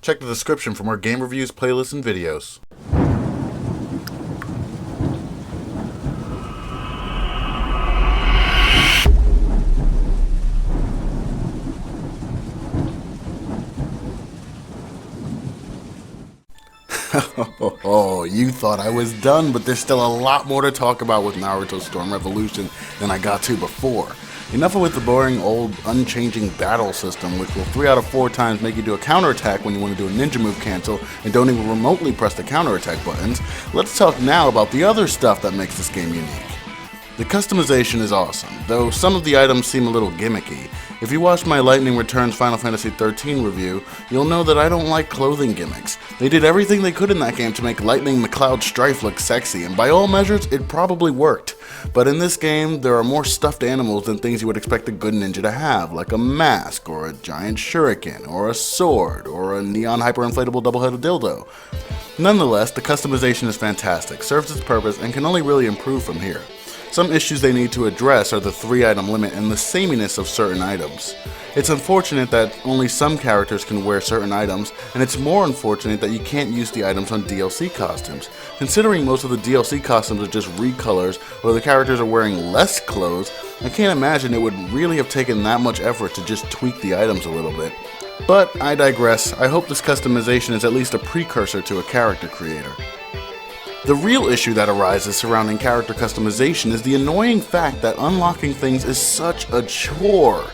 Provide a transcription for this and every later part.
Check the description for more game reviews, playlists, and videos. Oh, you thought I was done, but there's still a lot more to talk about with Naruto Storm Revolution than I got to before. Enough with the boring, old, unchanging battle system, which will 3 out of 4 times make you do a counterattack when you want to do a ninja move cancel and don't even remotely press the counterattack buttons. Let's talk now about the other stuff that makes this game unique. The customization is awesome, though some of the items seem a little gimmicky. If you watched my Lightning Returns Final Fantasy XIII review, you'll know that I don't like clothing gimmicks. They did everything they could in that game to make Lightning McCloud Strife look sexy, and by all measures, it probably worked. But in this game, there are more stuffed animals than things you would expect a good ninja to have, like a mask, or a giant shuriken, or a sword, or a neon hyperinflatable double-headed dildo. Nonetheless, the customization is fantastic, serves its purpose, and can only really improve from here. Some issues they need to address are the 3-item limit and the sameness of certain items. It's unfortunate that only some characters can wear certain items, and it's more unfortunate that you can't use the items on DLC costumes. Considering most of the DLC costumes are just recolors, or the characters are wearing less clothes, I can't imagine it would really have taken that much effort to just tweak the items a little bit. But I digress. I hope this customization is at least a precursor to a character creator. The real issue that arises surrounding character customization is the annoying fact that unlocking things is such a chore.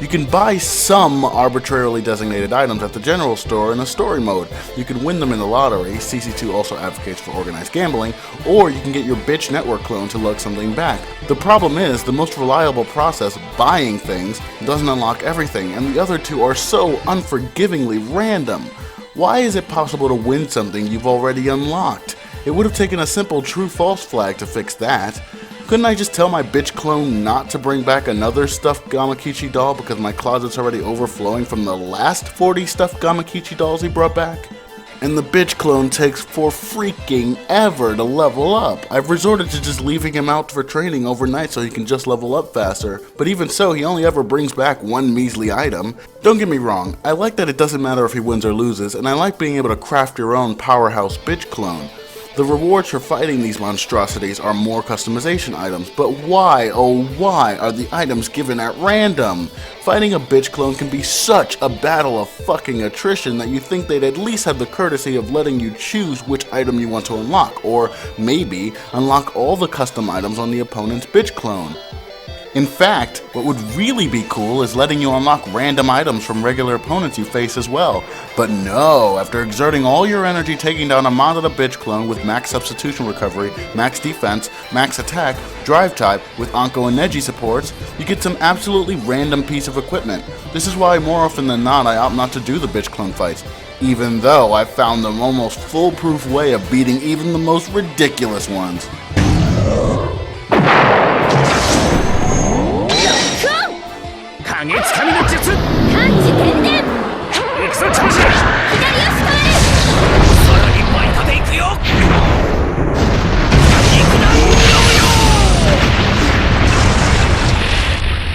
You can buy some arbitrarily designated items at the general store in a story mode. You can win them in the lottery, CC2 also advocates for organized gambling, or you can get your bitch network clone to lug something back. The problem is, the most reliable process, buying things, doesn't unlock everything, and the other two are so unforgivingly random. Why is it possible to win something you've already unlocked? It would have taken a simple true-false flag to fix that. Couldn't I just tell my bitch clone not to bring back another stuffed Gamakichi doll because my closet's already overflowing from the last 40 stuffed Gamakichi dolls he brought back? And the bitch clone takes for freaking ever to level up. I've resorted to just leaving him out for training overnight so he can just level up faster, but even so, he only ever brings back one measly item. Don't get me wrong, I like that it doesn't matter if he wins or loses, and I like being able to craft your own powerhouse bitch clone. The rewards for fighting these monstrosities are more customization items, but why, oh why, are the items given at random? Fighting a bitch clone can be such a battle of fucking attrition that you think they'd at least have the courtesy of letting you choose which item you want to unlock, or maybe unlock all the custom items on the opponent's bitch clone. In fact, what would really be cool is letting you unlock random items from regular opponents you face as well. But no, after exerting all your energy taking down a Madara bitch clone with max substitution recovery, max defense, max attack, drive type, with Anko and Neji supports, you get some absolutely random piece of equipment. This is why more often than not I opt not to do the bitch clone fights, even though I've found the almost foolproof way of beating even the most ridiculous ones.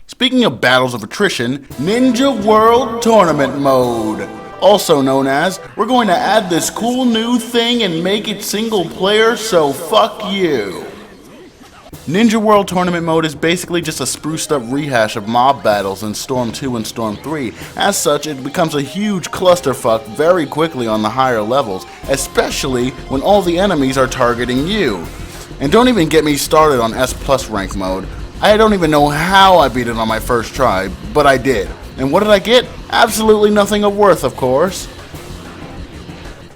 Speaking of battles of attrition, Ninja World Tournament Mode. Also known as, we're going to add this cool new thing and make it single player, so fuck you. Ninja World Tournament Mode is basically just a spruced up rehash of mob battles in Storm 2 and Storm 3. As such, it becomes a huge clusterfuck very quickly on the higher levels, especially when all the enemies are targeting you. And don't even get me started on S Plus rank mode. I don't even know how I beat it on my first try, but I did. And what did I get? Absolutely nothing of worth, of course.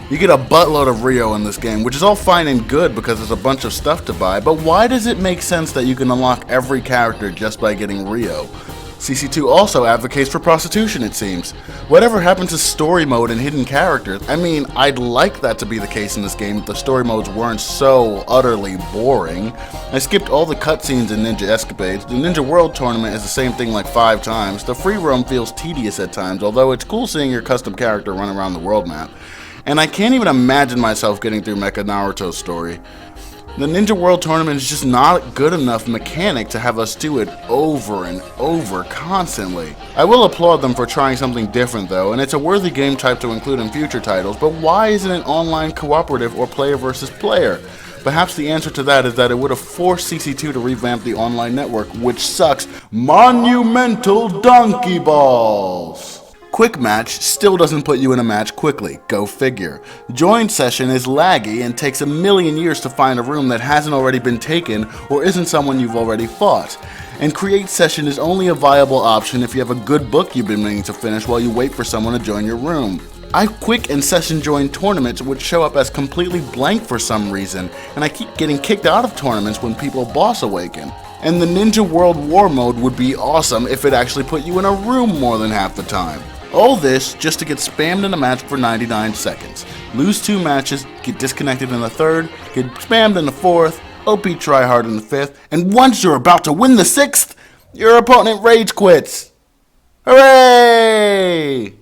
You get a buttload of Ryo in this game, which is all fine and good because there's a bunch of stuff to buy, but why does it make sense that you can unlock every character just by getting Ryo? CC2 also advocates for prostitution, it seems. Whatever happened to story mode and hidden characters? I mean, I'd like that to be the case in this game if the story modes weren't so utterly boring. I skipped all the cutscenes in Ninja Escapades. The Ninja World Tournament is the same thing like 5 times. The free roam feels tedious at times, although it's cool seeing your custom character run around the world map. And I can't even imagine myself getting through Mecha Naruto's story. The Ninja World Tournament is just not a good enough mechanic to have us do it over and over constantly. I will applaud them for trying something different though, and it's a worthy game type to include in future titles, but why isn't it online cooperative or player versus player? Perhaps the answer to that is that it would have forced CC2 to revamp the online network, which sucks monumental donkey balls. Quick Match still doesn't put you in a match quickly, go figure. Join Session is laggy and takes a million years to find a room that hasn't already been taken or isn't someone you've already fought. And Create Session is only a viable option if you have a good book you've been meaning to finish while you wait for someone to join your room. I quick and session join tournaments which show up as completely blank for some reason, and I keep getting kicked out of tournaments when people boss awaken. And the Ninja World War mode would be awesome if it actually put you in a room more than half the time. All this just to get spammed in a match for 99 seconds. Lose 2 matches, get disconnected in the 3rd, get spammed in the 4th, OP tryhard in the 5th, and once you're about to win the 6th, your opponent rage quits. Hooray!